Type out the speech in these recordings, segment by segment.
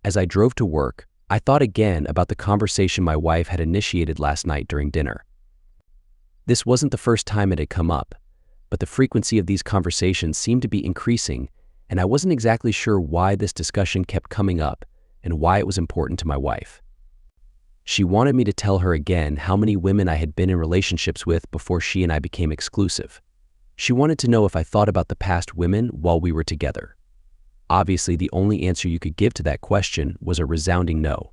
As I drove to work, I thought again about the conversation my wife had initiated last night during dinner. This wasn't the first time it had come up, but the frequency of these conversations seemed to be increasing, and I wasn't exactly sure why this discussion kept coming up and why it was important to my wife. She wanted me to tell her again how many women I had been in relationships with before she and I became exclusive. She wanted to know if I thought about the past women while we were together. Obviously, the only answer you could give to that question was a resounding no.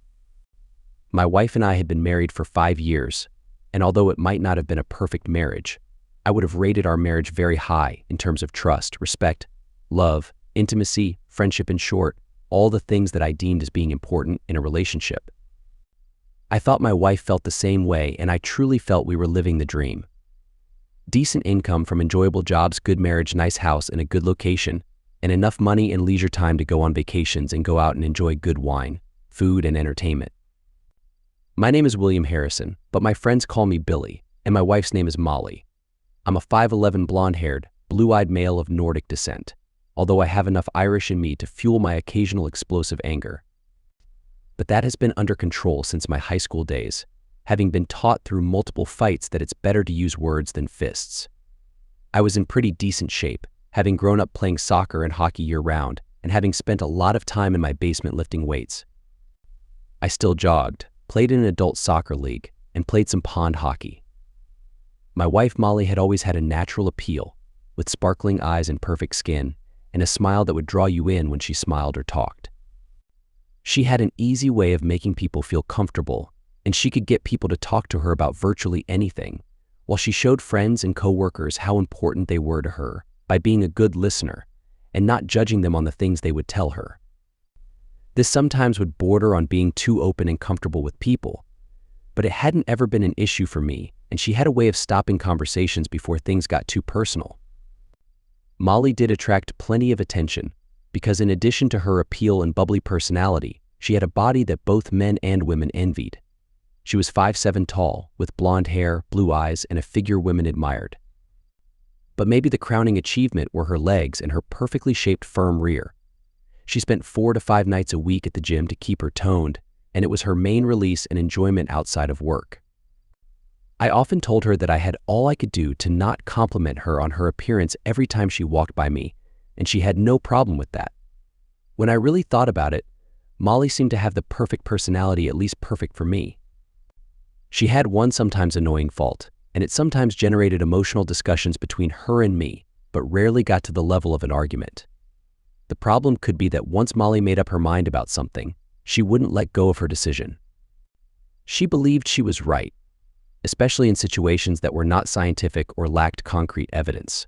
My wife and I had been married for 5 years, and although it might not have been a perfect marriage, I would have rated our marriage very high in terms of trust, respect, love, intimacy, friendship, in short, all the things that I deemed as being important in a relationship. I thought my wife felt the same way, and I truly felt we were living the dream. Decent income from enjoyable jobs, good marriage, nice house in a good location, and enough money and leisure time to go on vacations and go out and enjoy good wine, food, and entertainment. My name is William Harrison, but my friends call me Billy, and my wife's name is Molly. I'm a 5'11" blonde-haired, blue-eyed male of Nordic descent, although I have enough Irish in me to fuel my occasional explosive anger. But that has been under control since my high school days, having been taught through multiple fights that it's better to use words than fists. I was in pretty decent shape, having grown up playing soccer and hockey year-round, and having spent a lot of time in my basement lifting weights. I still jogged, played in an adult soccer league, and played some pond hockey. My wife Molly had always had a natural appeal, with sparkling eyes and perfect skin, and a smile that would draw you in when she smiled or talked. She had an easy way of making people feel comfortable, and she could get people to talk to her about virtually anything, while she showed friends and coworkers how important they were to her by being a good listener and not judging them on the things they would tell her. This sometimes would border on being too open and comfortable with people, but it hadn't ever been an issue for me, and she had a way of stopping conversations before things got too personal. Molly did attract plenty of attention, because in addition to her appeal and bubbly personality, she had a body that both men and women envied. She was 5'7" tall, with blonde hair, blue eyes, and a figure women admired. But maybe the crowning achievement were her legs and her perfectly shaped firm rear. She spent 4 to 5 nights a week at the gym to keep her toned, and it was her main release and enjoyment outside of work. I often told her that I had all I could do to not compliment her on her appearance every time she walked by me, and she had no problem with that. When I really thought about it, Molly seemed to have the perfect personality, at least perfect for me. She had one sometimes annoying fault, and it sometimes generated emotional discussions between her and me, but rarely got to the level of an argument. The problem could be that once Molly made up her mind about something, she wouldn't let go of her decision. She believed she was right, especially in situations that were not scientific or lacked concrete evidence.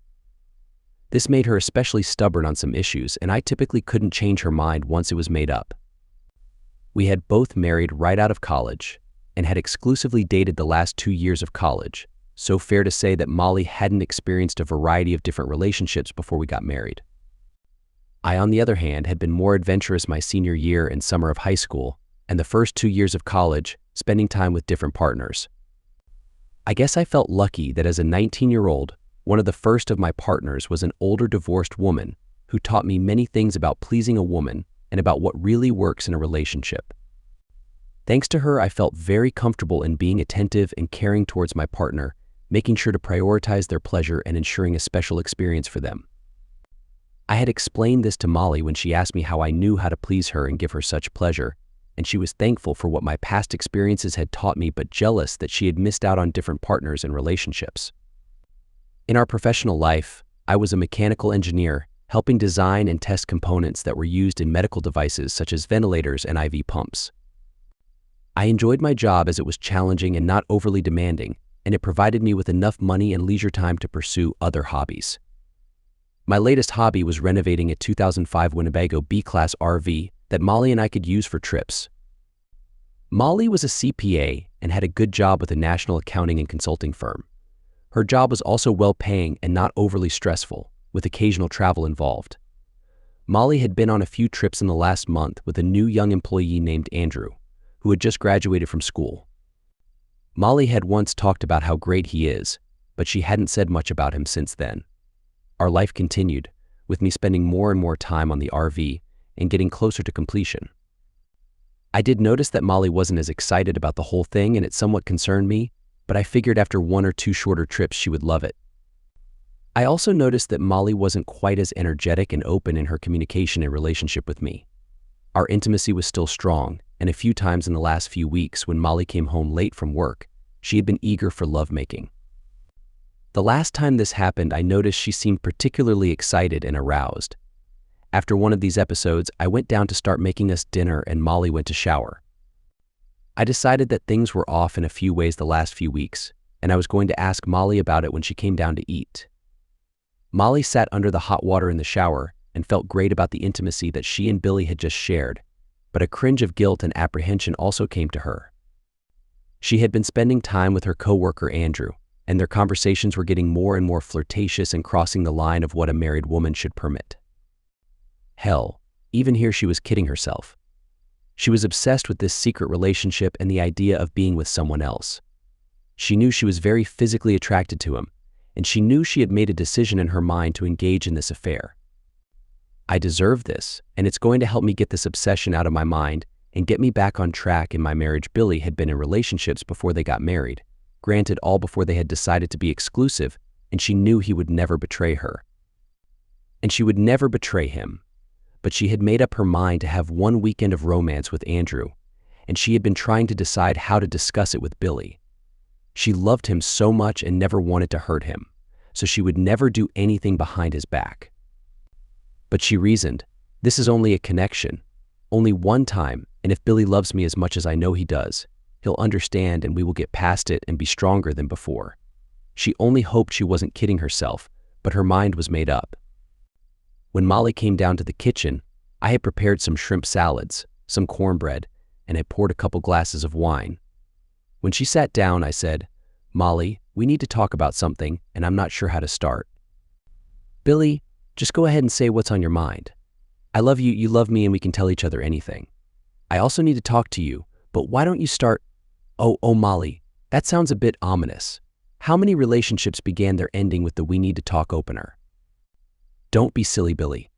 This made her especially stubborn on some issues, and I typically couldn't change her mind once it was made up. We had both married right out of college and had exclusively dated the last 2 years of college, so fair to say that Molly hadn't experienced a variety of different relationships before we got married. I, on the other hand, had been more adventurous my senior year and summer of high school, and the first 2 years of college, spending time with different partners. I guess I felt lucky that as a 19-year-old, one of the first of my partners was an older divorced woman who taught me many things about pleasing a woman and about what really works in a relationship. Thanks to her, I felt very comfortable in being attentive and caring towards my partner, making sure to prioritize their pleasure and ensuring a special experience for them. I had explained this to Molly when she asked me how I knew how to please her and give her such pleasure, and she was thankful for what my past experiences had taught me, but jealous that she had missed out on different partners and relationships. In our professional life, I was a mechanical engineer, helping design and test components that were used in medical devices such as ventilators and IV pumps. I enjoyed my job as it was challenging and not overly demanding, and it provided me with enough money and leisure time to pursue other hobbies. My latest hobby was renovating a 2005 Winnebago B-Class RV that Molly and I could use for trips. Molly was a CPA and had a good job with a national accounting and consulting firm. Her job was also well-paying and not overly stressful, with occasional travel involved. Molly had been on a few trips in the last month with a new young employee named Andrew, who had just graduated from school. Molly had once talked about how great he is, but she hadn't said much about him since then. Our life continued, with me spending more and more time on the RV and getting closer to completion. I did notice that Molly wasn't as excited about the whole thing, and it somewhat concerned me, but I figured after 1 or 2 shorter trips she would love it. I also noticed that Molly wasn't quite as energetic and open in her communication and relationship with me. Our intimacy was still strong, and a few times in the last few weeks when Molly came home late from work, she had been eager for lovemaking. The last time this happened, I noticed she seemed particularly excited and aroused. After one of these episodes, I went down to start making us dinner and Molly went to shower. I decided that things were off in a few ways the last few weeks, and I was going to ask Molly about it when she came down to eat. Molly sat under the hot water in the shower and felt great about the intimacy that she and Billy had just shared, but a cringe of guilt and apprehension also came to her. She had been spending time with her coworker Andrew, and their conversations were getting more and more flirtatious and crossing the line of what a married woman should permit. Hell, even here she was kidding herself. She was obsessed with this secret relationship and the idea of being with someone else. She knew she was very physically attracted to him, and she knew she had made a decision in her mind to engage in this affair. I deserve this, and it's going to help me get this obsession out of my mind and get me back on track in my marriage. Billy had been in relationships before they got married, granted all before they had decided to be exclusive, and she knew he would never betray her. And she would never betray him. But she had made up her mind to have one weekend of romance with Andrew, and she had been trying to decide how to discuss it with Billy. She loved him so much and never wanted to hurt him, so she would never do anything behind his back. But she reasoned, this is only a connection, only one time, and if Billy loves me as much as I know he does, he'll understand and we will get past it and be stronger than before. She only hoped she wasn't kidding herself, but her mind was made up. When Molly came down to the kitchen, I had prepared some shrimp salads, some cornbread, and had poured a couple glasses of wine. When she sat down, I said, "Molly, we need to talk about something, and I'm not sure how to start." "Billy, just go ahead and say what's on your mind. I love you, you love me, and we can tell each other anything. I also need to talk to you, but why don't you start—" Oh, Molly, that sounds a bit ominous. How many relationships began their ending with the "we need to talk" opener? Don't be silly, Billy.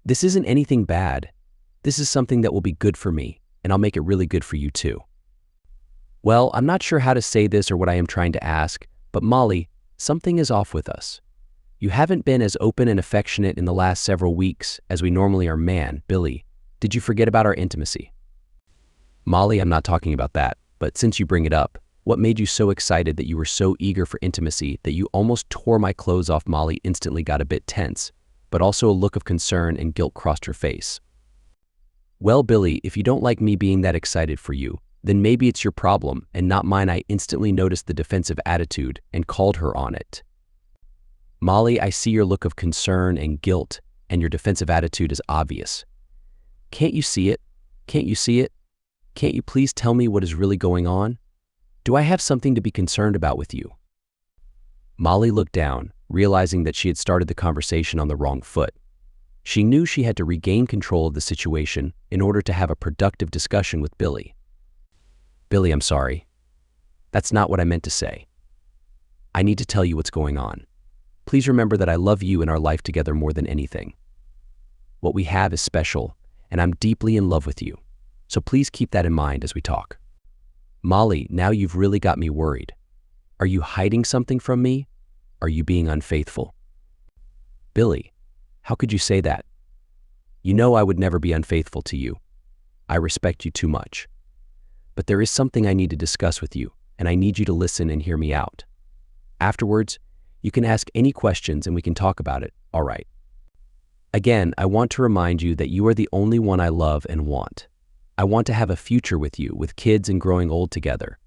This isn't anything bad. This is something that will be good for me, and I'll make it really good for you too. Well, I'm not sure how to say this or what I am trying to ask, but Molly, something is off with us. You haven't been as open and affectionate in the last several weeks as we normally are. Man, Billy, did you forget about our intimacy? Molly, I'm not talking about that, but since you bring it up, what made you so excited that you were so eager for intimacy that you almost tore my clothes off? Molly instantly got a bit tense, but also a look of concern and guilt crossed her face. Well, Billy, if you don't like me being that excited for you, then maybe it's your problem and not mine. I instantly noticed the defensive attitude and called her on it. Molly, I see your look of concern and guilt, and your defensive attitude is obvious. Can't you see it? Can't you see it? Can't you please tell me what is really going on? Do I have something to be concerned about with you? Molly looked down, realizing that she had started the conversation on the wrong foot. She knew she had to regain control of the situation in order to have a productive discussion with Billy. Billy, I'm sorry. That's not what I meant to say. I need to tell you what's going on. Please remember that I love you and our life together more than anything. What we have is special, and I'm deeply in love with you. So please keep that in mind as we talk. Molly, now you've really got me worried. Are you hiding something from me? Are you being unfaithful? Billy, how could you say that? You know I would never be unfaithful to you. I respect you too much. But there is something I need to discuss with you, and I need you to listen and hear me out. Afterwards, you can ask any questions and we can talk about it, all right? Again, I want to remind you that you are the only one I love and want. I want to have a future with you, with kids and growing old together.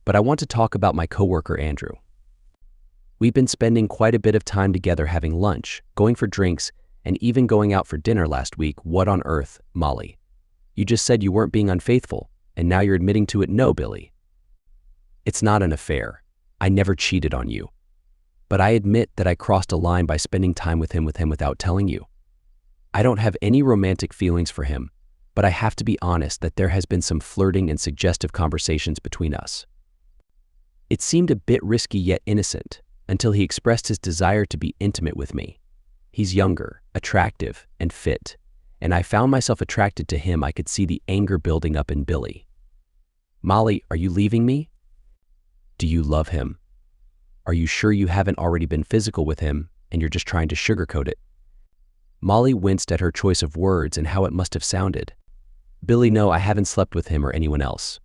But I want to talk about my coworker, Andrew. We've been spending quite a bit of time together, having lunch, going for drinks, and even going out for dinner last week. What on earth, Molly? You just said you weren't being unfaithful, and now you're admitting to it. No, Billy. It's not an affair. I never cheated on you. But I admit that I crossed a line by spending time with him without telling you. I don't have any romantic feelings for him, but I have to be honest that there has been some flirting and suggestive conversations between us. It seemed a bit risky yet innocent until he expressed his desire to be intimate with me. He's younger, attractive, and fit, and I found myself attracted to him. I could see the anger building up in Billy. "Molly, are you leaving me? Do you love him? Are you sure you haven't already been physical with him and you're just trying to sugarcoat it?" Molly winced at her choice of words and how it must have sounded. "Billy, no, I haven't slept with him or anyone else.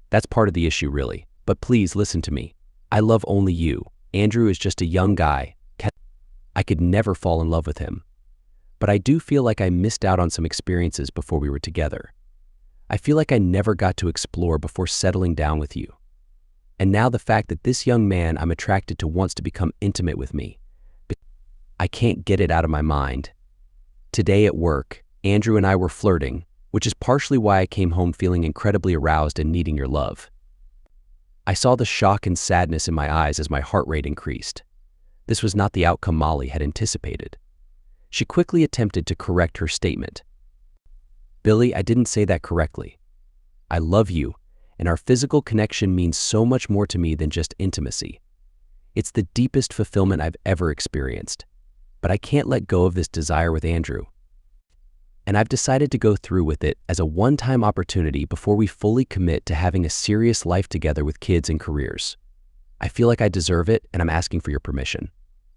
That's part of the issue, really. But please listen to me. I love only you. Andrew is just a young guy. I could never fall in love with him. But I do feel like I missed out on some experiences before we were together. I feel like I never got to explore before settling down with you. And now the fact that this young man I'm attracted to wants to become intimate with me, I can't get it out of my mind. Today at work, Andrew and I were flirting, which is partially why I came home feeling incredibly aroused and needing your love." I saw the shock and sadness in my eyes as my heart rate increased. This was not the outcome Molly had anticipated. She quickly attempted to correct her statement. "Billy, I didn't say that correctly. I love you, and our physical connection means so much more to me than just intimacy. It's the deepest fulfillment I've ever experienced. But I can't let go of this desire with Andrew. And I've decided to go through with it as a one-time opportunity before we fully commit to having a serious life together with kids and careers. I feel like I deserve it, and I'm asking for your permission.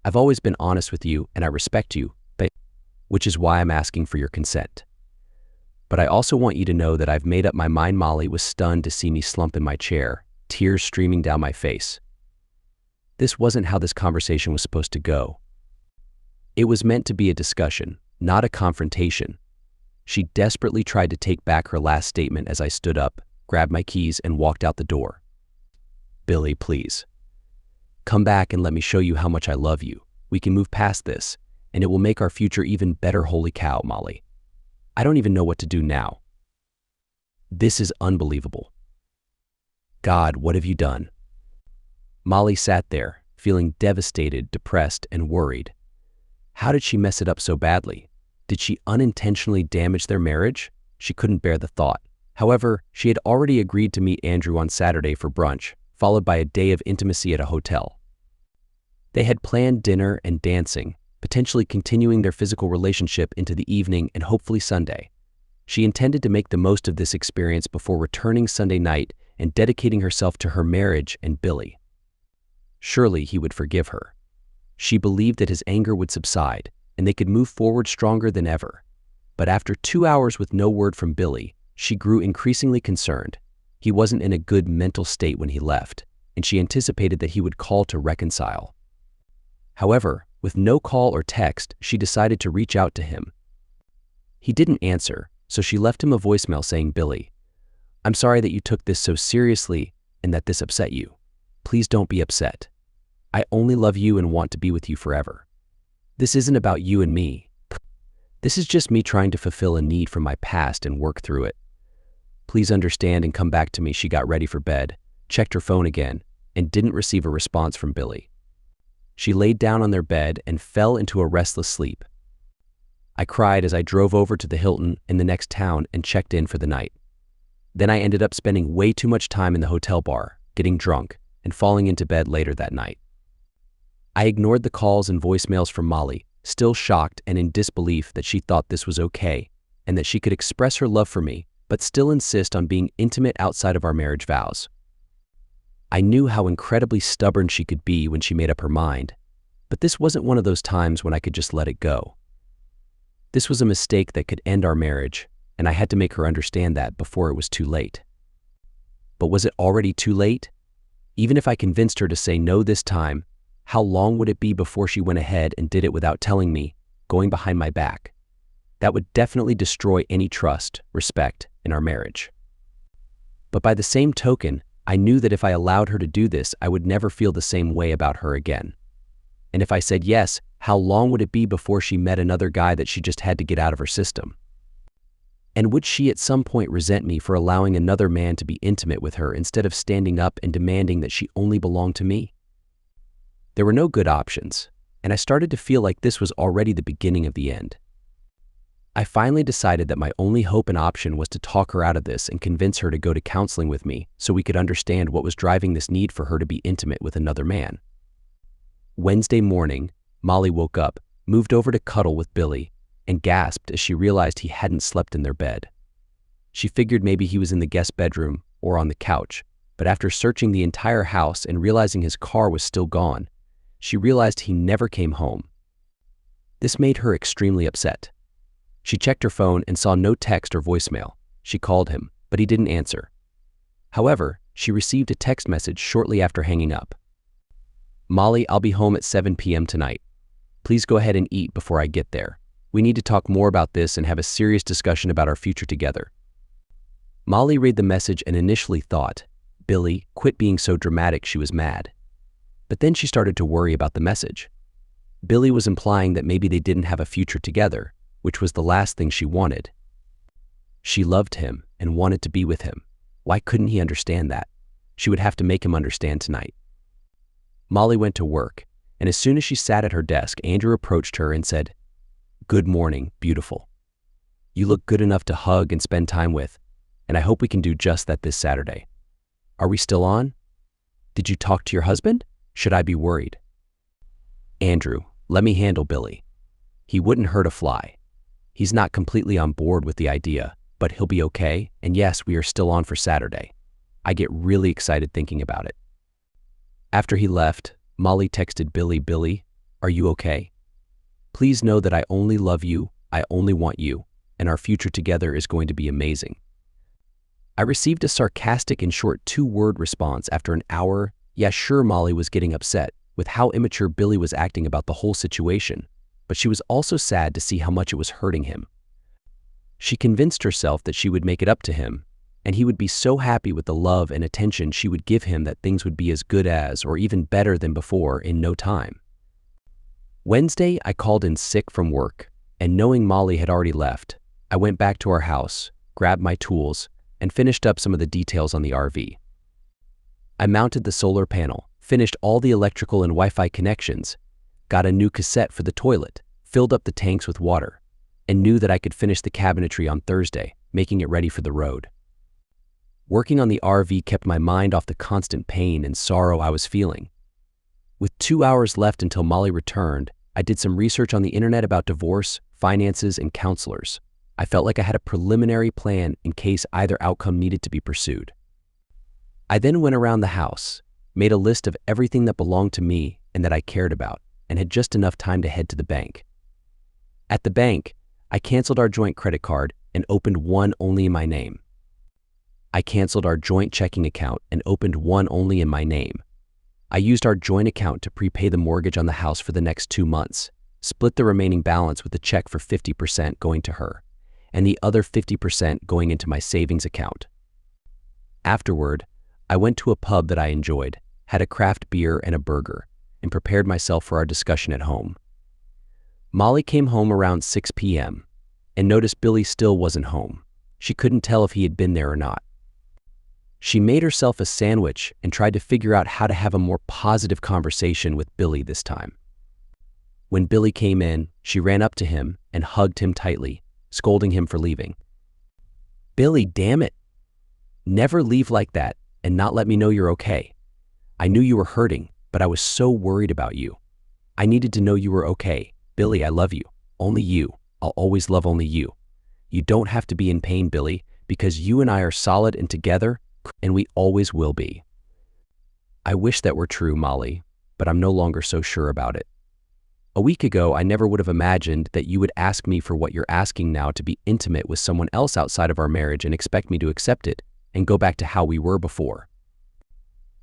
I've always been honest with you, and I respect you, which is why I'm asking for your consent. But I also want you to know that I've made up my mind." Molly was stunned to see me slump in my chair, tears streaming down my face. This wasn't how this conversation was supposed to go. It was meant to be a discussion, not a confrontation. She desperately tried to take back her last statement as I stood up, grabbed my keys, and walked out the door. "Billy, please. Come back and let me show you how much I love you. We can move past this, and it will make our future even better." Holy cow, Molly. I don't even know what to do now. This is unbelievable. God, what have you done? Molly sat there, feeling devastated, depressed, and worried. How did she mess it up so badly? Did she unintentionally damage their marriage? She couldn't bear the thought. However, she had already agreed to meet Andrew on Saturday for brunch, followed by a day of intimacy at a hotel. They had planned dinner and dancing, potentially continuing their physical relationship into the evening and hopefully Sunday. She intended to make the most of this experience before returning Sunday night and dedicating herself to her marriage and Billy. Surely he would forgive her. She believed that his anger would subside and they could move forward stronger than ever. But after 2 hours with no word from Billy, she grew increasingly concerned. He wasn't in a good mental state when he left, and she anticipated that he would call to reconcile. However, with no call or text, she decided to reach out to him. He didn't answer, so she left him a voicemail saying, "Billy, I'm sorry that you took this so seriously and that this upset you. Please don't be upset. I only love you and want to be with you forever. This isn't about you and me. This is just me trying to fulfill a need from my past and work through it. Please understand and come back to me." She got ready for bed, checked her phone again, and didn't receive a response from Billy. She laid down on their bed and fell into a restless sleep. I cried as I drove over to the Hilton in the next town and checked in for the night. Then I ended up spending way too much time in the hotel bar, getting drunk, and falling into bed later that night. I ignored the calls and voicemails from Molly, still shocked and in disbelief that she thought this was okay and that she could express her love for me, but still insist on being intimate outside of our marriage vows. I knew how incredibly stubborn she could be when she made up her mind, but this wasn't one of those times when I could just let it go. This was a mistake that could end our marriage, and I had to make her understand that before it was too late. But was it already too late? Even if I convinced her to say no this time, how long would it be before she went ahead and did it without telling me, going behind my back? That would definitely destroy any trust, respect in our marriage. But by the same token, I knew that if I allowed her to do this, I would never feel the same way about her again. And if I said yes, how long would it be before she met another guy that she just had to get out of her system? And would she at some point resent me for allowing another man to be intimate with her instead of standing up and demanding that she only belong to me? There were no good options, and I started to feel like this was already the beginning of the end. I finally decided that my only hope and option was to talk her out of this and convince her to go to counseling with me so we could understand what was driving this need for her to be intimate with another man. Wednesday morning, Molly woke up, moved over to cuddle with Billy, and gasped as she realized he hadn't slept in their bed. She figured maybe he was in the guest bedroom or on the couch, but after searching the entire house and realizing his car was still gone, she realized he never came home. This made her extremely upset. She checked her phone and saw no text or voicemail. She called him, but he didn't answer. However, she received a text message shortly after hanging up. "Molly, I'll be home at 7 p.m. tonight. Please go ahead and eat before I get there. We need to talk more about this and have a serious discussion about our future together." Molly read the message and initially thought, "Billy, quit being so dramatic," she was mad. But then she started to worry about the message. Billy was implying that maybe they didn't have a future together, which was the last thing she wanted. She loved him and wanted to be with him. Why couldn't he understand that? She would have to make him understand tonight. Molly went to work, and as soon as she sat at her desk, Andrew approached her and said, "Good morning, beautiful. You look good enough to hug and spend time with, and I hope we can do just that this Saturday. Are we still on? Did you talk to your husband? Should I be worried?" "Andrew, let me handle Billy. He wouldn't hurt a fly. He's not completely on board with the idea, but he'll be okay, and yes, we are still on for Saturday. I get really excited thinking about it." After he left, Molly texted Billy, "Billy, are you okay? Please know that I only love you, I only want you, and our future together is going to be amazing." I received a sarcastic and short 2-word response after an hour. Yeah, sure, Molly was getting upset with how immature Billy was acting about the whole situation, but she was also sad to see how much it was hurting him. She convinced herself that she would make it up to him, and he would be so happy with the love and attention she would give him that things would be as good as or even better than before in no time. Wednesday, I called in sick from work, and knowing Molly had already left, I went back to our house, grabbed my tools, and finished up some of the details on the RV. I mounted the solar panel, finished all the electrical and Wi-Fi connections, got a new cassette for the toilet, filled up the tanks with water, and knew that I could finish the cabinetry on Thursday, making it ready for the road. Working on the RV kept my mind off the constant pain and sorrow I was feeling. With 2 hours left until Molly returned, I did some research on the internet about divorce, finances, and counselors. I felt like I had a preliminary plan in case either outcome needed to be pursued. I then went around the house, made a list of everything that belonged to me and that I cared about, and had just enough time to head to the bank. At the bank, I canceled our joint credit card and opened one only in my name. I canceled our joint checking account and opened one only in my name. I used our joint account to prepay the mortgage on the house for the next 2 months, split the remaining balance with a check for 50% going to her, and the other 50% going into my savings account. Afterward, I went to a pub that I enjoyed, had a craft beer and a burger, and prepared myself for our discussion at home. Molly came home around 6 p.m. and noticed Billy still wasn't home. She couldn't tell if he had been there or not. She made herself a sandwich and tried to figure out how to have a more positive conversation with Billy this time. When Billy came in, she ran up to him and hugged him tightly, scolding him for leaving. "Billy, damn it. Never leave like that and not let me know you're okay. I knew you were hurting, but I was so worried about you. I needed to know you were okay. Billy, I love you. Only you. I'll always love only you. You don't have to be in pain, Billy, because you and I are solid and together, and we always will be." I wish that were true, Molly, but I'm no longer so sure about it. A week ago, I never would have imagined that you would ask me for what you're asking now, to be intimate with someone else outside of our marriage, and expect me to accept it and go back to how we were before.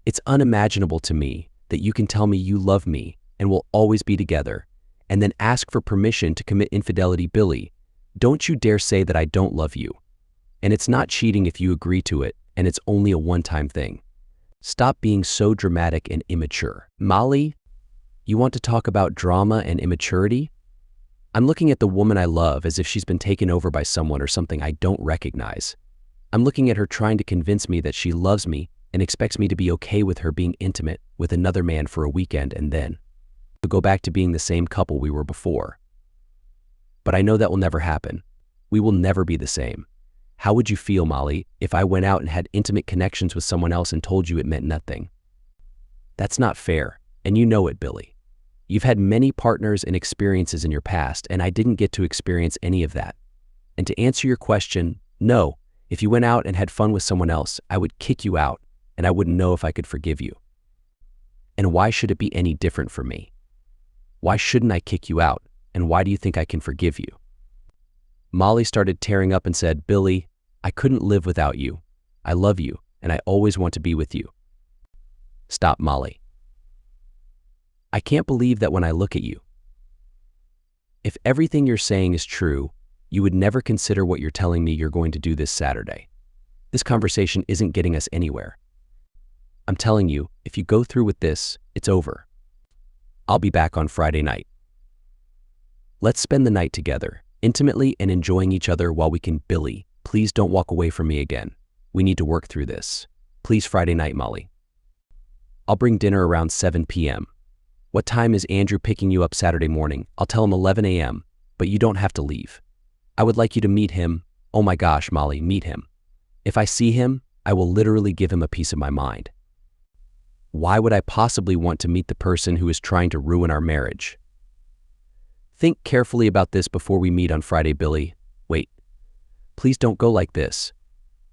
It's unimaginable to me that you can tell me you love me and will always be together, and then ask for permission to commit infidelity. Billy, don't you dare say that I don't love you. And it's not cheating if you agree to it, and it's only a one-time thing. Stop being so dramatic and immature. Molly, you want to talk about drama and immaturity? I'm looking at the woman I love as if she's been taken over by someone or something I don't recognize. I'm looking at her trying to convince me that she loves me and expects me to be okay with her being intimate with another man for a weekend and then to go back to being the same couple we were before. But I know that will never happen. We will never be the same. How would you feel, Molly, if I went out and had intimate connections with someone else and told you it meant nothing? That's not fair, and you know it, Billy. You've had many partners and experiences in your past, and I didn't get to experience any of that. And to answer your question, no, if you went out and had fun with someone else, I would kick you out, and I wouldn't know if I could forgive you. And why should it be any different for me? Why shouldn't I kick you out, and why do you think I can forgive you? Molly started tearing up and said, Billy, I couldn't live without you. I love you, and I always want to be with you. Stop, Molly. I can't believe that when I look at you. If everything you're saying is true, you would never consider what you're telling me you're going to do this Saturday. This conversation isn't getting us anywhere. I'm telling you, if you go through with this, it's over. I'll be back on Friday night. Let's spend the night together, intimately and enjoying each other while we can. Billy, please don't walk away from me again. We need to work through this. Please, Friday night, Molly. I'll bring dinner around 7 p.m. What time is Andrew picking you up Saturday morning? I'll tell him 11 a.m., but you don't have to leave. I would like you to meet him. Oh my gosh, Molly, meet him. If I see him, I will literally give him a piece of my mind. Why would I possibly want to meet the person who is trying to ruin our marriage? Think carefully about this before we meet on Friday, Billy. Wait, please don't go like this.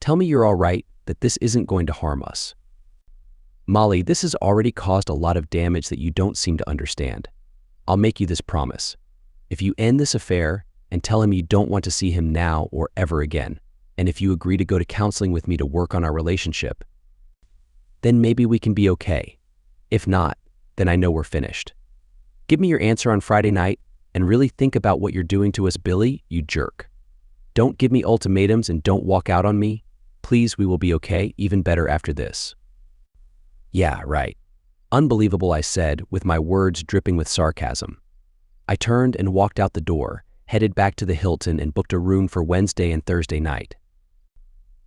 Tell me you're all right, that this isn't going to harm us. Molly, this has already caused a lot of damage that you don't seem to understand. I'll make you this promise. If you end this affair and tell him you don't want to see him now or ever again, and if you agree to go to counseling with me to work on our relationship, then maybe we can be okay. If not, then I know we're finished. Give me your answer on Friday night and really think about what you're doing to us, Billy, you jerk. Don't give me ultimatums and don't walk out on me. Please, we will be okay, even better after this. Yeah, right. Unbelievable, I said, with my words dripping with sarcasm. I turned and walked out the door, headed back to the Hilton and booked a room for Wednesday and Thursday night.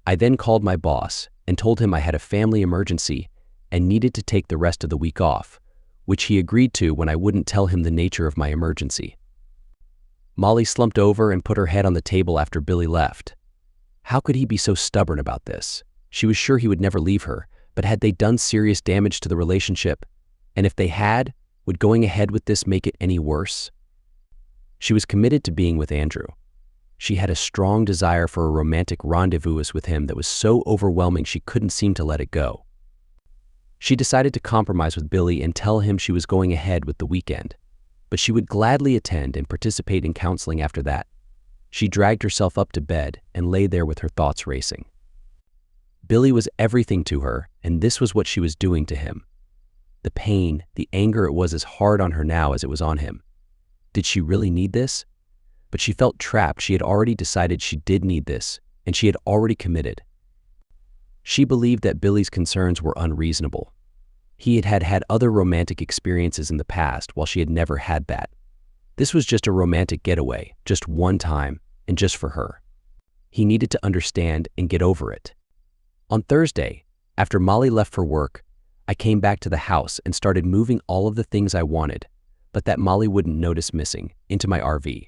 I then called my boss and told him I had a family emergency and needed to take the rest of the week off, which he agreed to when I wouldn't tell him the nature of my emergency. Molly slumped over and put her head on the table after Billy left. How could he be so stubborn about this? She was sure he would never leave her, but had they done serious damage to the relationship? And if they had, would going ahead with this make it any worse? She was committed to being with Andrew. She had a strong desire for a romantic rendezvous with him that was so overwhelming she couldn't seem to let it go. She decided to compromise with Billy and tell him she was going ahead with the weekend, but she would gladly attend and participate in counseling after that. She dragged herself up to bed and lay there with her thoughts racing. Billy was everything to her, and this was what she was doing to him. The pain, the anger, it was as hard on her now as it was on him. Did she really need this? But she felt trapped. She had already decided she did need this, and she had already committed. She believed that Billy's concerns were unreasonable. He had had other romantic experiences in the past, while she had never had that. This was just a romantic getaway, just one time, and just for her. He needed to understand and get over it. On Thursday, after Molly left for work, I came back to the house and started moving all of the things I wanted, but that Molly wouldn't notice missing, into my RV.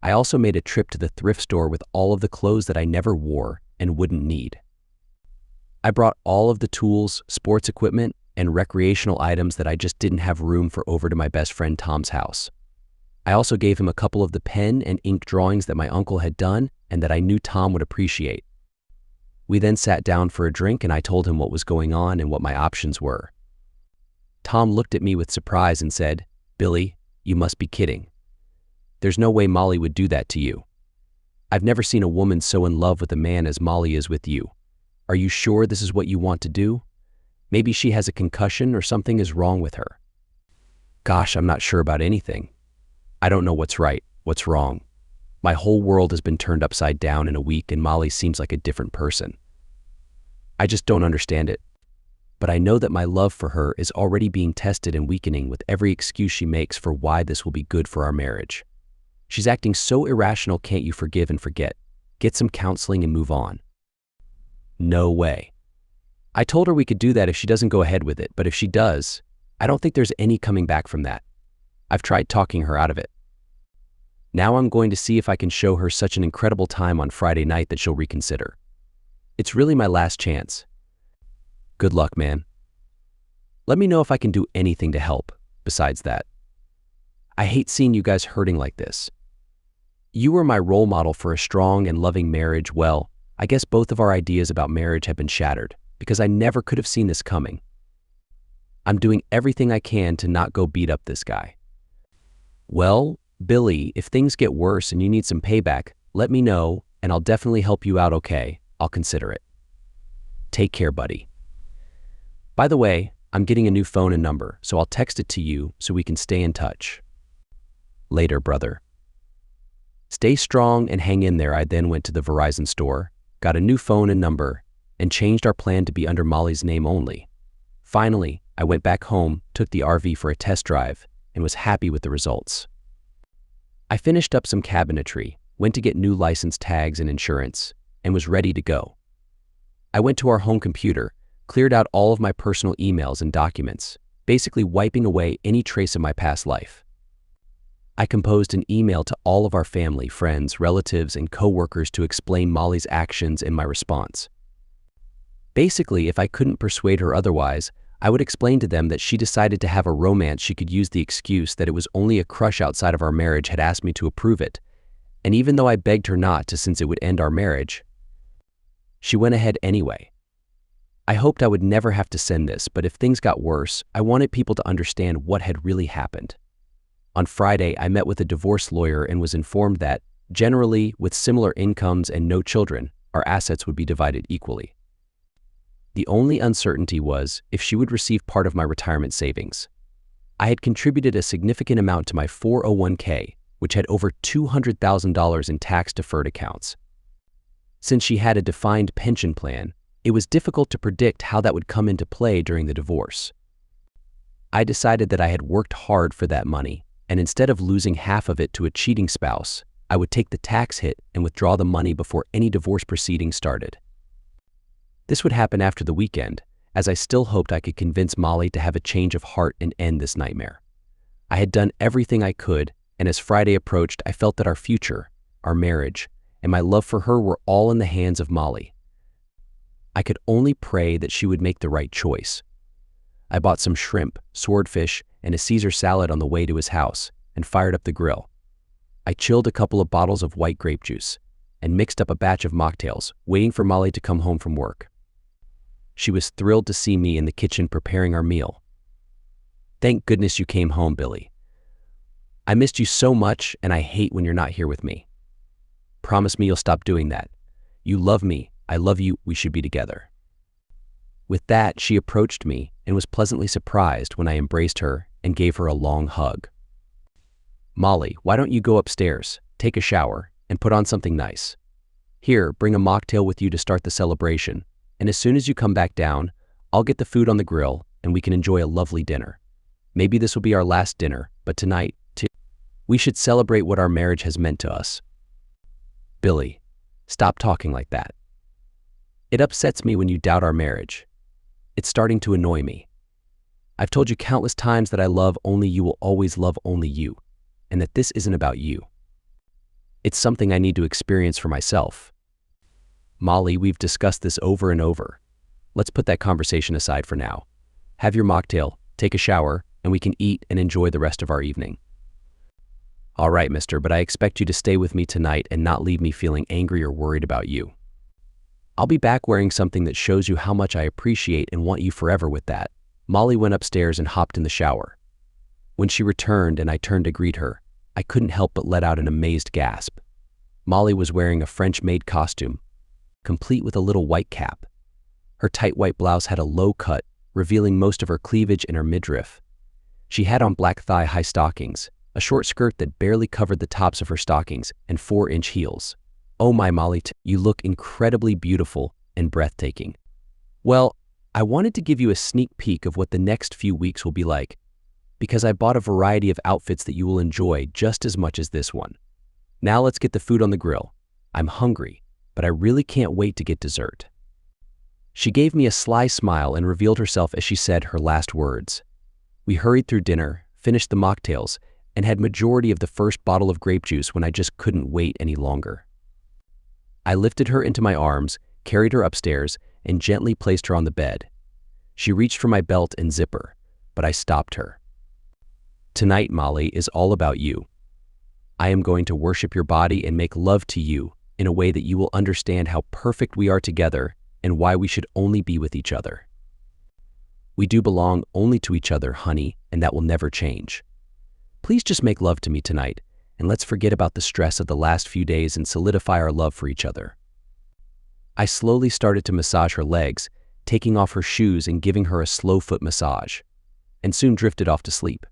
I also made a trip to the thrift store with all of the clothes that I never wore and wouldn't need. I brought all of the tools, sports equipment, and recreational items that I just didn't have room for over to my best friend Tom's house. I also gave him a couple of the pen and ink drawings that my uncle had done and that I knew Tom would appreciate. We then sat down for a drink and I told him what was going on and what my options were. Tom looked at me with surprise and said, "Billy, you must be kidding. There's no way Molly would do that to you. I've never seen a woman so in love with a man as Molly is with you. Are you sure this is what you want to do? Maybe she has a concussion or something is wrong with her." Gosh, I'm not sure about anything. I don't know what's right, what's wrong. My whole world has been turned upside down in a week and Molly seems like a different person. I just don't understand it. But I know that my love for her is already being tested and weakening with every excuse she makes for why this will be good for our marriage. She's acting so irrational. Can't you forgive and forget? Get some counseling and move on. No way. I told her we could do that if she doesn't go ahead with it, but if she does, I don't think there's any coming back from that. I've tried talking her out of it. Now I'm going to see if I can show her such an incredible time on Friday night that she'll reconsider. It's really my last chance. Good luck, man. Let me know if I can do anything to help besides that. I hate seeing you guys hurting like this. You were my role model for a strong and loving marriage. Well, I guess both of our ideas about marriage have been shattered because I never could have seen this coming. I'm doing everything I can to not go beat up this guy. Well, Billy, if things get worse and you need some payback, let me know and I'll definitely help you out, okay? I'll consider it. Take care, buddy. By the way, I'm getting a new phone and number, so I'll text it to you so we can stay in touch. Later, brother. Stay strong and hang in there. I then went to the Verizon store, got a new phone and number, and changed our plan to be under Molly's name only. Finally, I went back home, took the RV for a test drive, and was happy with the results. I finished up some cabinetry, went to get new license tags and insurance, and was ready to go. I went to our home computer, cleared out all of my personal emails and documents, basically wiping away any trace of my past life. I composed an email to all of our family, friends, relatives, and co-workers to explain Molly's actions and my response. Basically, if I couldn't persuade her otherwise, I would explain to them that she decided to have a romance. She could use the excuse that it was only a crush outside of our marriage had asked me to approve it, and even though I begged her not to since it would end our marriage, she went ahead anyway. I hoped I would never have to send this, but if things got worse, I wanted people to understand what had really happened. On Friday, I met with a divorce lawyer and was informed that, generally, with similar incomes and no children, our assets would be divided equally. The only uncertainty was if she would receive part of my retirement savings. I had contributed a significant amount to my 401k, which had over $200,000 in tax-deferred accounts. Since she had a defined pension plan, it was difficult to predict how that would come into play during the divorce. I decided that I had worked hard for that money, and instead of losing half of it to a cheating spouse, I would take the tax hit and withdraw the money before any divorce proceedings started. This would happen after the weekend, as I still hoped I could convince Molly to have a change of heart and end this nightmare. I had done everything I could, and as Friday approached, I felt that our future, our marriage, and my love for her were all in the hands of Molly. I could only pray that she would make the right choice. I bought some shrimp, swordfish, and a Caesar salad on the way to his house and fired up the grill. I chilled a couple of bottles of white grape juice and mixed up a batch of mocktails, waiting for Molly to come home from work. She was thrilled to see me in the kitchen preparing our meal. Thank goodness you came home, Billy. I missed you so much, and I hate when you're not here with me. Promise me you'll stop doing that. You love me, I love you, we should be together. With that, she approached me and was pleasantly surprised when I embraced her and gave her a long hug. Molly, why don't you go upstairs, take a shower, and put on something nice? Here, bring a mocktail with you to start the celebration, and as soon as you come back down, I'll get the food on the grill and we can enjoy a lovely dinner. Maybe this will be our last dinner, but tonight, too, we should celebrate what our marriage has meant to us. Billy, stop talking like that. It upsets me when you doubt our marriage. It's starting to annoy me. I've told you countless times that I love only you, will always love only you, and that this isn't about you. It's something I need to experience for myself. Molly, we've discussed this over and over. Let's put that conversation aside for now. Have your mocktail, take a shower, and we can eat and enjoy the rest of our evening. All right, mister, but I expect you to stay with me tonight and not leave me feeling angry or worried about you. I'll be back wearing something that shows you how much I appreciate and want you forever with that. Molly went upstairs and hopped in the shower. When she returned and I turned to greet her, I couldn't help but let out an amazed gasp. Molly was wearing a French-made costume, complete with a little white cap. Her tight white blouse had a low cut, revealing most of her cleavage and her midriff. She had on black thigh-high stockings, a short skirt that barely covered the tops of her stockings, and 4-inch heels. Oh my Molly, you look incredibly beautiful and breathtaking. Well, I wanted to give you a sneak peek of what the next few weeks will be like, because I bought a variety of outfits that you will enjoy just as much as this one. Now let's get the food on the grill. I'm hungry, but I really can't wait to get dessert. She gave me a sly smile and revealed herself as she said her last words. We hurried through dinner, finished the mocktails, and had majority of the first bottle of grape juice when I just couldn't wait any longer. I lifted her into my arms, carried her upstairs, and gently placed her on the bed. She reached for my belt and zipper, but I stopped her. Tonight, Molly, is all about you. I am going to worship your body and make love to you in a way that you will understand how perfect we are together and why we should only be with each other. We do belong only to each other, honey, and that will never change. Please just make love to me tonight, and let's forget about the stress of the last few days and solidify our love for each other. I slowly started to massage her legs, taking off her shoes and giving her a slow foot massage, and soon drifted off to sleep.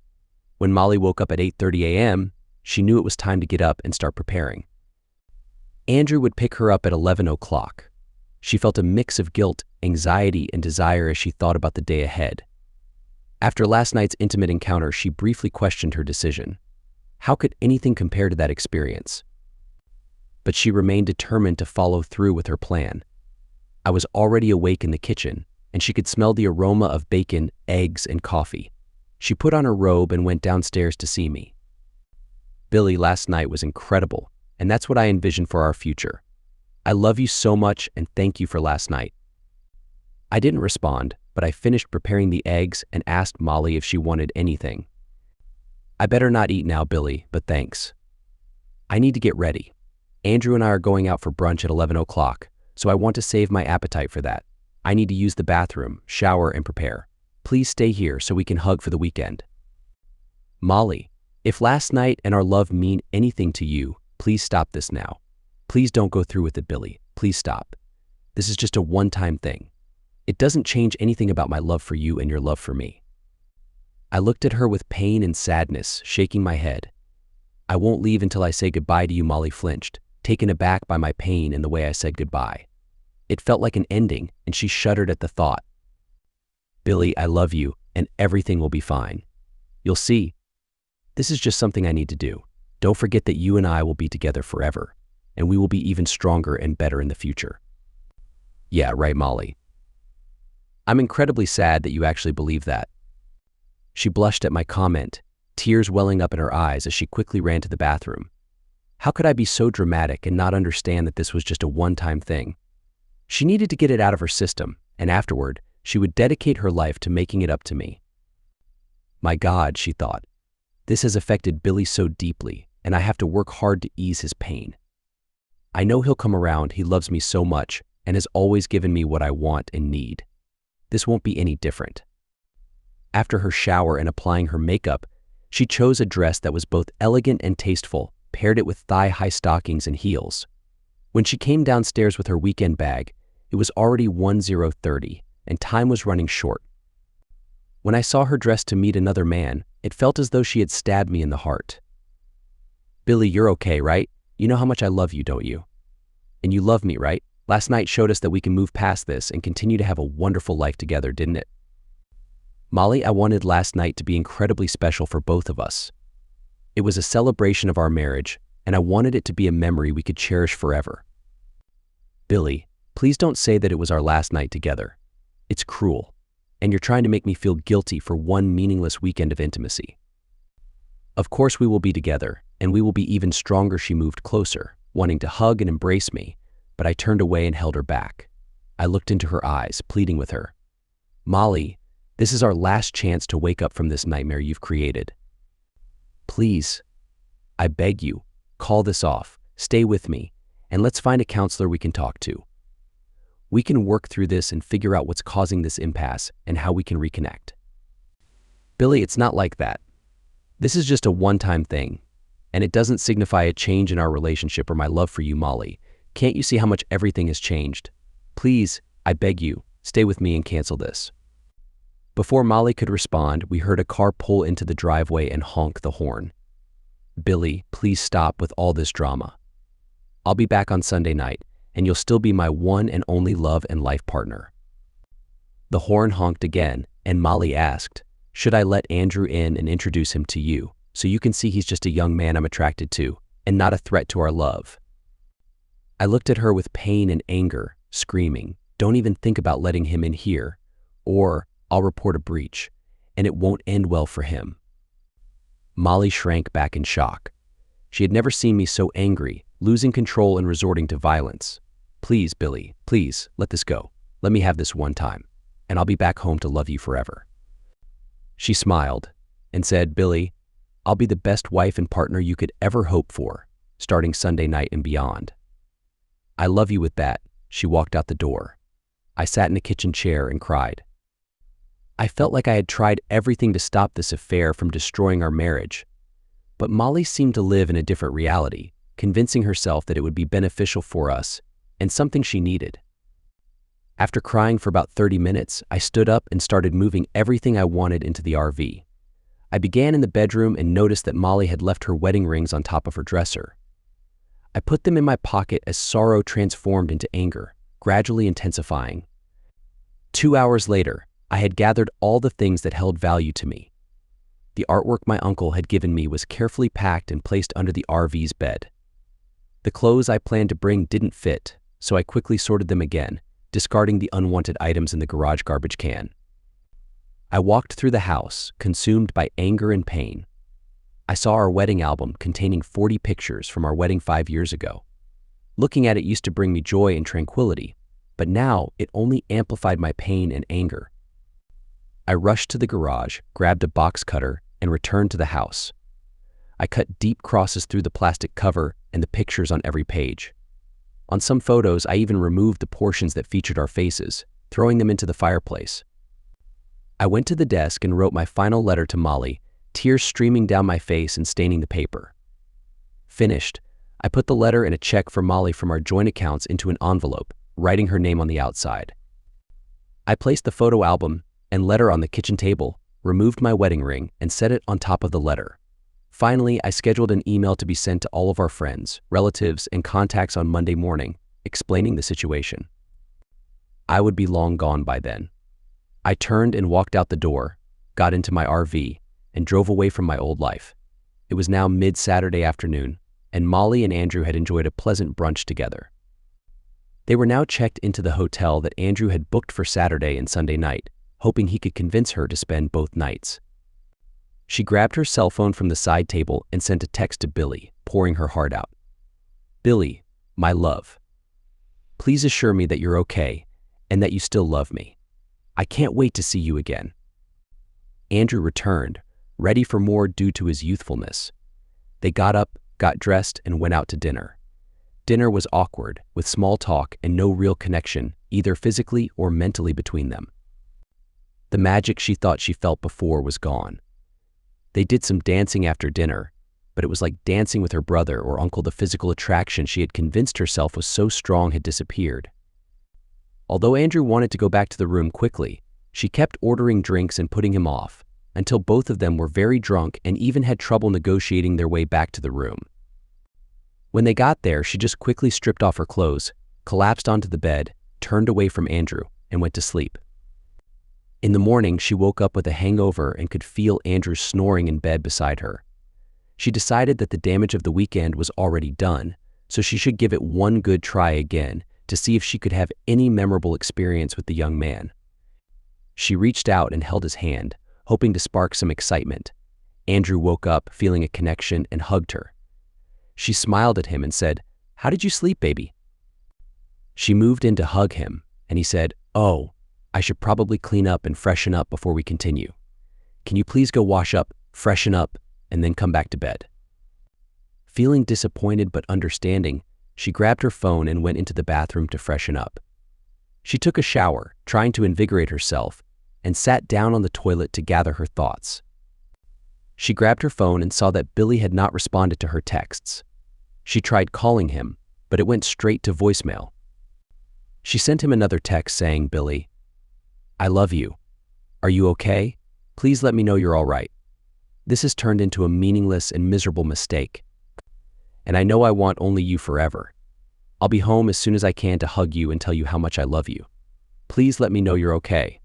When Molly woke up at 8:30 a.m., she knew it was time to get up and start preparing. Andrew would pick her up at 11 o'clock. She felt a mix of guilt, anxiety, and desire as she thought about the day ahead. After last night's intimate encounter, she briefly questioned her decision. How could anything compare to that experience? But she remained determined to follow through with her plan. I was already awake in the kitchen, and she could smell the aroma of bacon, eggs, and coffee. She put on her robe and went downstairs to see me. Billy, last night was incredible, and that's what I envision for our future. I love you so much and thank you for last night. I didn't respond, but I finished preparing the eggs and asked Molly if she wanted anything. I better not eat now, Billy, but thanks. I need to get ready. Andrew and I are going out for brunch at 11 o'clock, so I want to save my appetite for that. I need to use the bathroom, shower, and prepare. Please stay here so we can hug for the weekend. Molly, if last night and our love mean anything to you, please stop this now. Please don't go through with it, Billy. Please stop. This is just a one-time thing. It doesn't change anything about my love for you and your love for me. I looked at her with pain and sadness, shaking my head. I won't leave until I say goodbye to you, Molly flinched, taken aback by my pain and the way I said goodbye. It felt like an ending, and she shuddered at the thought. Billy, I love you, and everything will be fine. You'll see. This is just something I need to do. Don't forget that you and I will be together forever, and we will be even stronger and better in the future. Yeah, right, Molly. I'm incredibly sad that you actually believe that. She blushed at my comment, tears welling up in her eyes as she quickly ran to the bathroom. How could I be so dramatic and not understand that this was just a one-time thing? She needed to get it out of her system, and afterward, she would dedicate her life to making it up to me. My God, she thought, this has affected Billy so deeply, and I have to work hard to ease his pain. I know he'll come around, he loves me so much, and has always given me what I want and need. This won't be any different. After her shower and applying her makeup, she chose a dress that was both elegant and tasteful, paired it with thigh-high stockings and heels. When she came downstairs with her weekend bag, it was already 10:30, and time was running short. When I saw her dressed to meet another man, it felt as though she had stabbed me in the heart. Billy, you're okay, right? You know how much I love you, don't you? And you love me, right? Last night showed us that we can move past this and continue to have a wonderful life together, didn't it? Molly, I wanted last night to be incredibly special for both of us. It was a celebration of our marriage, and I wanted it to be a memory we could cherish forever. Billy, please don't say that it was our last night together. It's cruel, and you're trying to make me feel guilty for one meaningless weekend of intimacy. Of course we will be together, and we will be even stronger. She moved closer, wanting to hug and embrace me, but I turned away and held her back. I looked into her eyes, pleading with her. Molly, this is our last chance to wake up from this nightmare you've created. Please, I beg you, call this off, stay with me, and let's find a counselor we can talk to. We can work through this and figure out what's causing this impasse and how we can reconnect. Billy, it's not like that. This is just a one-time thing, and it doesn't signify a change in our relationship or my love for you, Molly. Can't you see how much everything has changed? Please, I beg you, stay with me and cancel this. Before Molly could respond, we heard a car pull into the driveway and honk the horn. Billy, please stop with all this drama. I'll be back on Sunday night, and you'll still be my one and only love and life partner. The horn honked again, and Molly asked, should I let Andrew in and introduce him to you, so you can see he's just a young man I'm attracted to, and not a threat to our love? I looked at her with pain and anger, screaming, don't even think about letting him in here, or I'll report a breach, and it won't end well for him. Molly shrank back in shock. She had never seen me so angry, losing control and resorting to violence. Please, Billy, please, let this go. Let me have this one time, and I'll be back home to love you forever. She smiled and said, Billy, I'll be the best wife and partner you could ever hope for, starting Sunday night and beyond. I love you with that. She walked out the door. I sat in a kitchen chair and cried. I felt like I had tried everything to stop this affair from destroying our marriage. But Molly seemed to live in a different reality, convincing herself that it would be beneficial for us and something she needed. After crying for about 30 minutes, I stood up and started moving everything I wanted into the RV. I began in the bedroom and noticed that Molly had left her wedding rings on top of her dresser. I put them in my pocket as sorrow transformed into anger, gradually intensifying. 2 hours later, I had gathered all the things that held value to me. The artwork my uncle had given me was carefully packed and placed under the RV's bed. The clothes I planned to bring didn't fit, so I quickly sorted them again, discarding the unwanted items in the garage garbage can. I walked through the house, consumed by anger and pain. I saw our wedding album containing 40 pictures from our wedding 5 years ago. Looking at it used to bring me joy and tranquility, but now it only amplified my pain and anger. I rushed to the garage, grabbed a box cutter, and returned to the house. I cut deep crosses through the plastic cover and the pictures on every page. On some photos, I even removed the portions that featured our faces, throwing them into the fireplace. I went to the desk and wrote my final letter to Molly, tears streaming down my face and staining the paper. Finished, I put the letter and a check for Molly from our joint accounts into an envelope, writing her name on the outside. I placed the photo album and letter on the kitchen table, removed my wedding ring, and set it on top of the letter. Finally, I scheduled an email to be sent to all of our friends, relatives, and contacts on Monday morning, explaining the situation. I would be long gone by then. I turned and walked out the door, got into my RV, and drove away from my old life. It was now mid-Saturday afternoon, and Molly and Andrew had enjoyed a pleasant brunch together. They were now checked into the hotel that Andrew had booked for Saturday and Sunday night, hoping he could convince her to spend both nights. She grabbed her cell phone from the side table and sent a text to Billy, pouring her heart out. Billy, my love, please assure me that you're okay and that you still love me. I can't wait to see you again. Andrew returned, ready for more due to his youthfulness. They got up, got dressed, and went out to dinner. Dinner was awkward, with small talk and no real connection, either physically or mentally between them. The magic she thought she felt before was gone. They did some dancing after dinner, but it was like dancing with her brother or uncle. The physical attraction she had convinced herself was so strong had disappeared. Although Andrew wanted to go back to the room quickly, she kept ordering drinks and putting him off, until both of them were very drunk and even had trouble negotiating their way back to the room. When they got there, she just quickly stripped off her clothes, collapsed onto the bed, turned away from Andrew, and went to sleep. In the morning, she woke up with a hangover and could feel Andrew snoring in bed beside her. She decided that the damage of the weekend was already done, so she should give it one good try again to see if she could have any memorable experience with the young man. She reached out and held his hand, hoping to spark some excitement. Andrew woke up, feeling a connection, and hugged her. She smiled at him and said, "How did you sleep, baby?" She moved in to hug him, and he said, "Oh, I should probably clean up and freshen up before we continue. Can you please go wash up, freshen up, and then come back to bed?" Feeling disappointed but understanding, she grabbed her phone and went into the bathroom to freshen up. She took a shower, trying to invigorate herself, and sat down on the toilet to gather her thoughts. She grabbed her phone and saw that Billy had not responded to her texts. She tried calling him, but it went straight to voicemail. She sent him another text saying, "Billy, I love you. Are you okay? Please let me know you're all right. This has turned into a meaningless and miserable mistake. And I know I want only you forever. I'll be home as soon as I can to hug you and tell you how much I love you. Please let me know you're okay."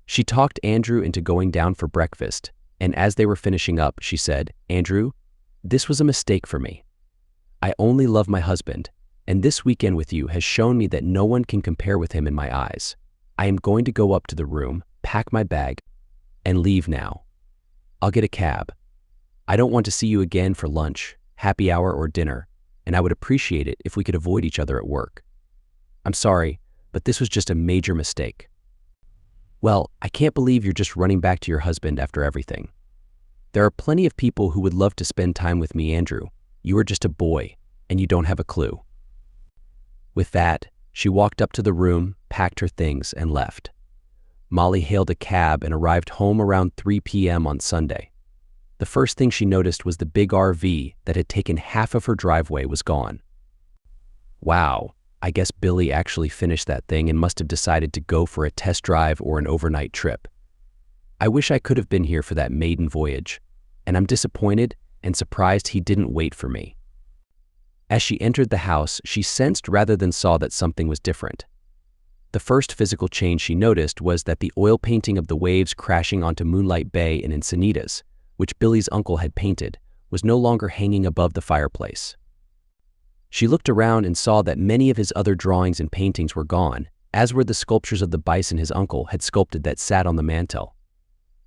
She talked Andrew into going down for breakfast, and as they were finishing up, she said, "Andrew, this was a mistake for me. I only love my husband, and this weekend with you has shown me that no one can compare with him in my eyes. I am going to go up to the room, pack my bag, and leave now. I'll get a cab. I don't want to see you again for lunch, happy hour, or dinner, and I would appreciate it if we could avoid each other at work. I'm sorry, but this was just a major mistake." "Well, I can't believe you're just running back to your husband after everything." There are plenty of people who would love to spend time with me, Andrew. You are just a boy, and you don't have a clue." With that, she walked up to the room, packed her things, and left. Molly hailed a cab and arrived home around 3 p.m. on Sunday. The first thing she noticed was the big RV that had taken half of her driveway was gone. Wow, I guess Billy actually finished that thing and must have decided to go for a test drive or an overnight trip. I wish I could have been here for that maiden voyage, and I'm disappointed and surprised he didn't wait for me. As she entered the house, she sensed rather than saw that something was different. The first physical change she noticed was that the oil painting of the waves crashing onto Moonlight Bay in Encinitas, which Billy's uncle had painted, was no longer hanging above the fireplace. She looked around and saw that many of his other drawings and paintings were gone, as were the sculptures of the bison his uncle had sculpted that sat on the mantel.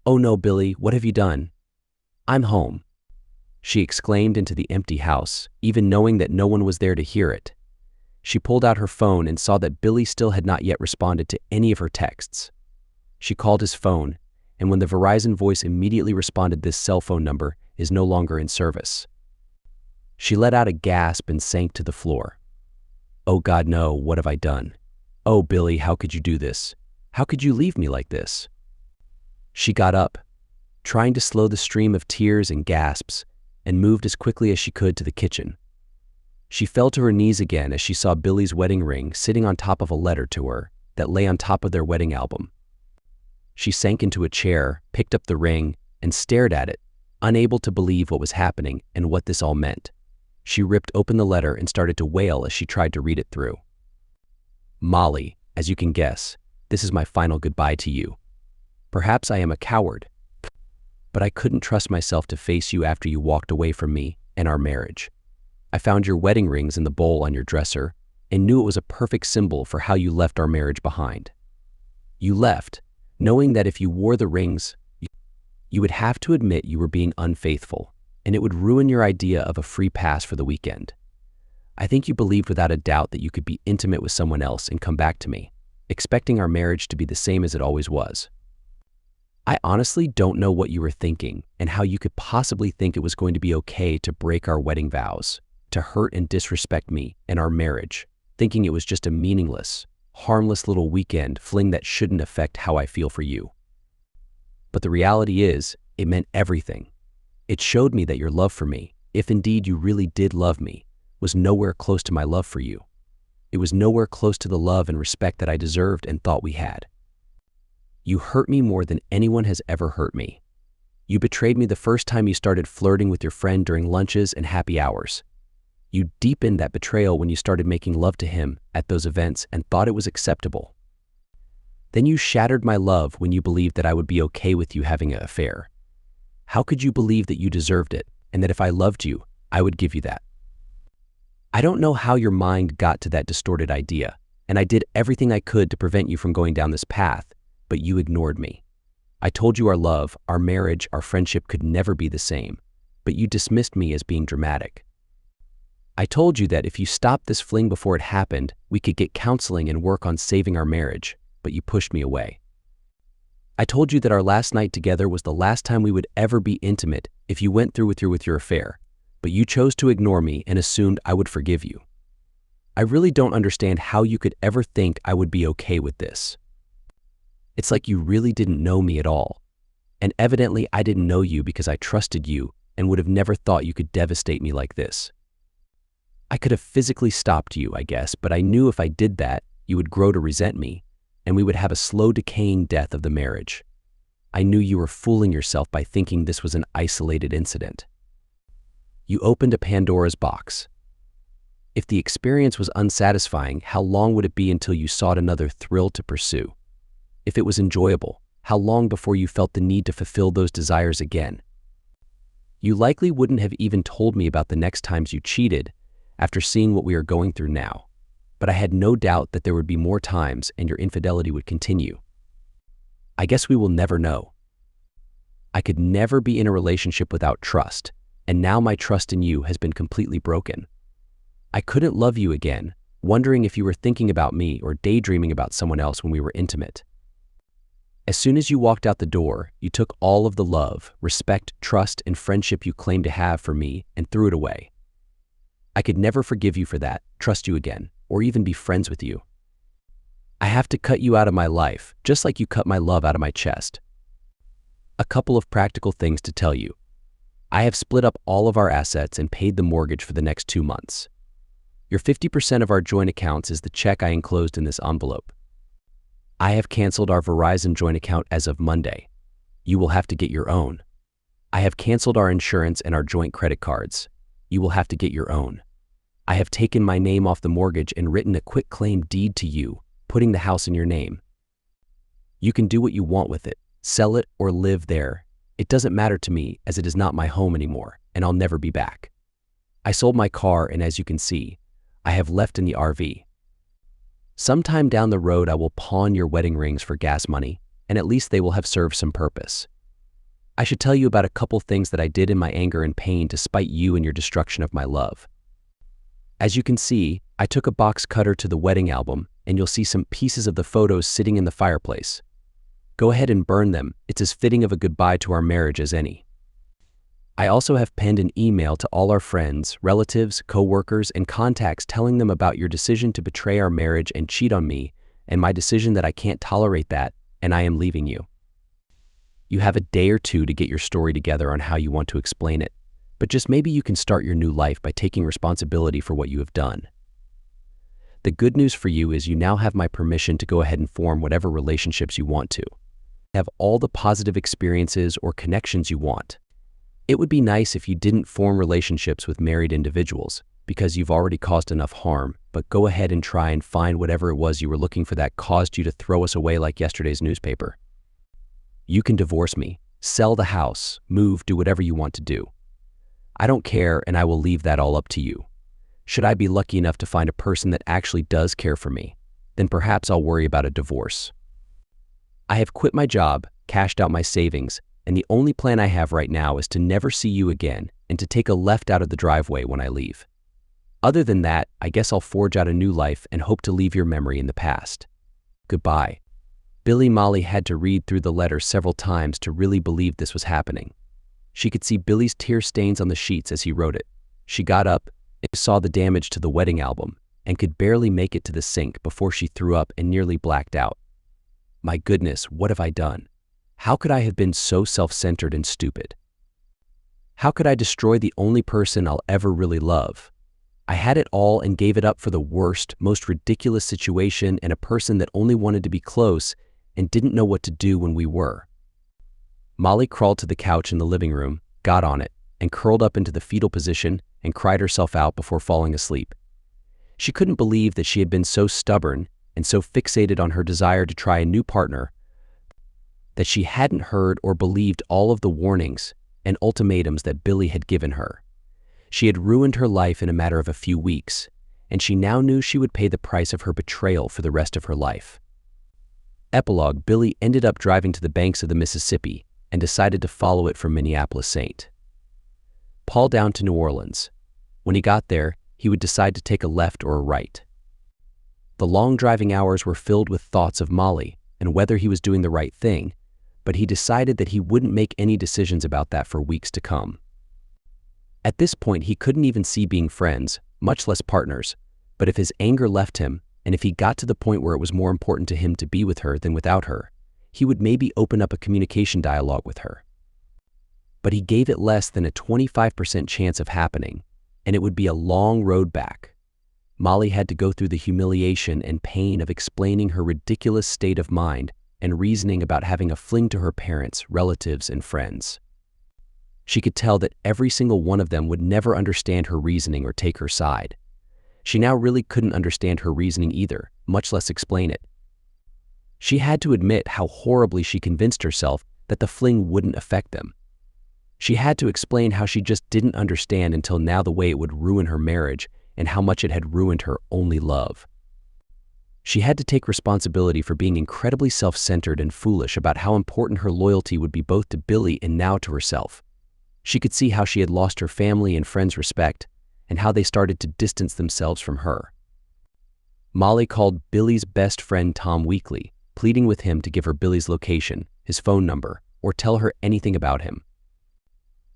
"Oh no, Billy, what have you done?" "I'm home," she exclaimed into the empty house, even knowing that no one was there to hear it. She pulled out her phone and saw that Billy still had not yet responded to any of her texts. She called his phone, and when the Verizon voice immediately responded, "This cell phone number is no longer in service." She let out a gasp and sank to the floor. "Oh God, no, what have I done? Oh Billy, how could you do this? How could you leave me like this?" She got up, trying to slow the stream of tears and gasps, and moved as quickly as she could to the kitchen. She fell to her knees again as she saw Billy's wedding ring sitting on top of a letter to her that lay on top of their wedding album. She sank into a chair, picked up the ring, and stared at it, unable to believe what was happening and what this all meant. She ripped open the letter and started to wail as she tried to read it through. "Molly, as you can guess, this is my final goodbye to you. Perhaps I am a coward, but I couldn't trust myself to face you after you walked away from me and our marriage. I found your wedding rings in the bowl on your dresser and knew it was a perfect symbol for how you left our marriage behind. You left, knowing that if you wore the rings, you would have to admit you were being unfaithful, and it would ruin your idea of a free pass for the weekend. I think you believed without a doubt that you could be intimate with someone else and come back to me, expecting our marriage to be the same as it always was. I honestly don't know what you were thinking and how you could possibly think it was going to be okay to break our wedding vows, to hurt and disrespect me and our marriage, thinking it was just a meaningless, harmless little weekend fling that shouldn't affect how I feel for you. But the reality is, it meant everything. It showed me that your love for me, if indeed you really did love me, was nowhere close to my love for you. It was nowhere close to the love and respect that I deserved and thought we had. You hurt me more than anyone has ever hurt me. You betrayed me the first time you started flirting with your friend during lunches and happy hours. You deepened that betrayal when you started making love to him at those events and thought it was acceptable. Then you shattered my love when you believed that I would be okay with you having an affair. How could you believe that you deserved it and that if I loved you, I would give you that? I don't know how your mind got to that distorted idea, and I did everything I could to prevent you from going down this path, but you ignored me. I told you our love, our marriage, our friendship could never be the same, but you dismissed me as being dramatic. I told you that if you stopped this fling before it happened, we could get counseling and work on saving our marriage, but you pushed me away. I told you that our last night together was the last time we would ever be intimate if you went through with your affair, but you chose to ignore me and assumed I would forgive you. I really don't understand how you could ever think I would be okay with this. It's like you really didn't know me at all. And evidently I didn't know you because I trusted you and would have never thought you could devastate me like this. I could have physically stopped you, I guess, but I knew if I did that, you would grow to resent me, and we would have a slow decaying death of the marriage. I knew you were fooling yourself by thinking this was an isolated incident. You opened a Pandora's box. If the experience was unsatisfying, how long would it be until you sought another thrill to pursue? If it was enjoyable, how long before you felt the need to fulfill those desires again? You likely wouldn't have even told me about the next times you cheated after seeing what we are going through now, but I had no doubt that there would be more times and your infidelity would continue. I guess we will never know. I could never be in a relationship without trust, and now my trust in you has been completely broken. I couldn't love you again, wondering if you were thinking about me or daydreaming about someone else when we were intimate. As soon as you walked out the door, you took all of the love, respect, trust, and friendship you claimed to have for me and threw it away. I could never forgive you for that, trust you again, or even be friends with you. I have to cut you out of my life, just like you cut my love out of my chest. A couple of practical things to tell you. I have split up all of our assets and paid the mortgage for the next 2 months. Your 50% of our joint accounts is the check I enclosed in this envelope. I have canceled our Verizon joint account as of Monday. You will have to get your own. I have canceled our insurance and our joint credit cards. You will have to get your own. I have taken my name off the mortgage and written a quitclaim deed to you, putting the house in your name. You can do what you want with it, sell it or live there. It doesn't matter to me as it is not my home anymore, and I'll never be back. I sold my car, and as you can see, I have left in the RV. Sometime down the road, I will pawn your wedding rings for gas money, and at least they will have served some purpose. I should tell you about a couple things that I did in my anger and pain to spite you and your destruction of my love. As you can see, I took a box cutter to the wedding album, and you'll see some pieces of the photos sitting in the fireplace. Go ahead and burn them. It's as fitting of a goodbye to our marriage as any. I also have penned an email to all our friends, relatives, co-workers, and contacts telling them about your decision to betray our marriage and cheat on me, and my decision that I can't tolerate that, and I am leaving you. You have a day or two to get your story together on how you want to explain it, but just maybe you can start your new life by taking responsibility for what you have done. The good news for you is you now have my permission to go ahead and form whatever relationships you want to. Have all the positive experiences or connections you want. It would be nice if you didn't form relationships with married individuals because you've already caused enough harm, but go ahead and try and find whatever it was you were looking for that caused you to throw us away like yesterday's newspaper. You can divorce me, sell the house, move, do whatever you want to do. I don't care, and I will leave that all up to you. Should I be lucky enough to find a person that actually does care for me, then perhaps I'll worry about a divorce. I have quit my job, cashed out my savings, and the only plan I have right now is to never see you again and to take a left out of the driveway when I leave. Other than that, I guess I'll forge out a new life and hope to leave your memory in the past. Goodbye. Molly had to read through the letter several times to really believe this was happening. She could see Billy's tear stains on the sheets as he wrote it. She got up, saw the damage to the wedding album, and could barely make it to the sink before she threw up and nearly blacked out. My goodness, what have I done? How could I have been so self-centered and stupid? How could I destroy the only person I'll ever really love? I had it all and gave it up for the worst, most ridiculous situation and a person that only wanted to be close and didn't know what to do when we were. Molly crawled to the couch in the living room, got on it, and curled up into the fetal position and cried herself out before falling asleep. She couldn't believe that she had been so stubborn and so fixated on her desire to try a new partner that she hadn't heard or believed all of the warnings and ultimatums that Billy had given her. She had ruined her life in a matter of a few weeks, and she now knew she would pay the price of her betrayal for the rest of her life. Epilogue: Billy ended up driving to the banks of the Mississippi and decided to follow it from Minneapolis-St. Paul down to New Orleans. When he got there, he would decide to take a left or a right. The long driving hours were filled with thoughts of Molly and whether he was doing the right thing, but he decided that he wouldn't make any decisions about that for weeks to come. At this point, he couldn't even see being friends, much less partners, but if his anger left him, and if he got to the point where it was more important to him to be with her than without her, he would maybe open up a communication dialogue with her. But he gave it less than a 25% chance of happening, and it would be a long road back. Molly had to go through the humiliation and pain of explaining her ridiculous state of mind and reasoning about having a fling to her parents, relatives, and friends. She could tell that every single one of them would never understand her reasoning or take her side. She now really couldn't understand her reasoning either, much less explain it. She had to admit how horribly she convinced herself that the fling wouldn't affect them. She had to explain how she just didn't understand until now the way it would ruin her marriage and how much it had ruined her only love. She had to take responsibility for being incredibly self-centered and foolish about how important her loyalty would be both to Billy and now to herself. She could see how she had lost her family and friends' respect and how they started to distance themselves from her. Molly called Billy's best friend Tom weekly, pleading with him to give her Billy's location, his phone number, or tell her anything about him.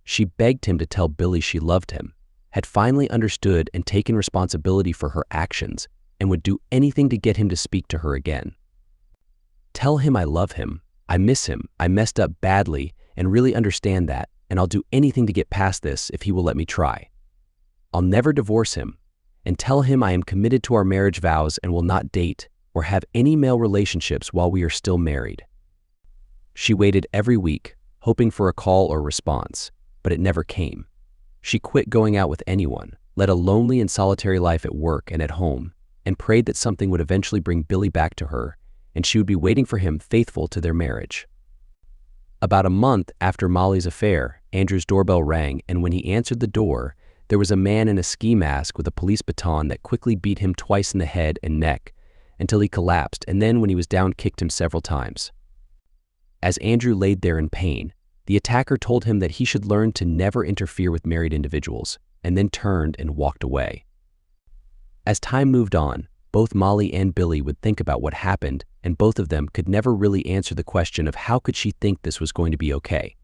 She begged him to tell Billy she loved him, had finally understood and taken responsibility for her actions, and would do anything to get him to speak to her again. Tell him I love him, I miss him, I messed up badly, and really understand that, and I'll do anything to get past this if he will let me try. I'll never divorce him, and tell him I am committed to our marriage vows and will not date or have any male relationships while we are still married. She waited every week, hoping for a call or response, but it never came. She quit going out with anyone, led a lonely and solitary life at work and at home, and prayed that something would eventually bring Billy back to her, and she would be waiting for him, faithful to their marriage. About a month after Molly's affair, Andrew's doorbell rang, and when he answered the door, there was a man in a ski mask with a police baton that quickly beat him twice in the head and neck until he collapsed, and then when he was down, kicked him several times. As Andrew laid there in pain, the attacker told him that he should learn to never interfere with married individuals, and then turned and walked away. As time moved on, both Molly and Billy would think about what happened, and both of them could never really answer the question of how could she think this was going to be okay.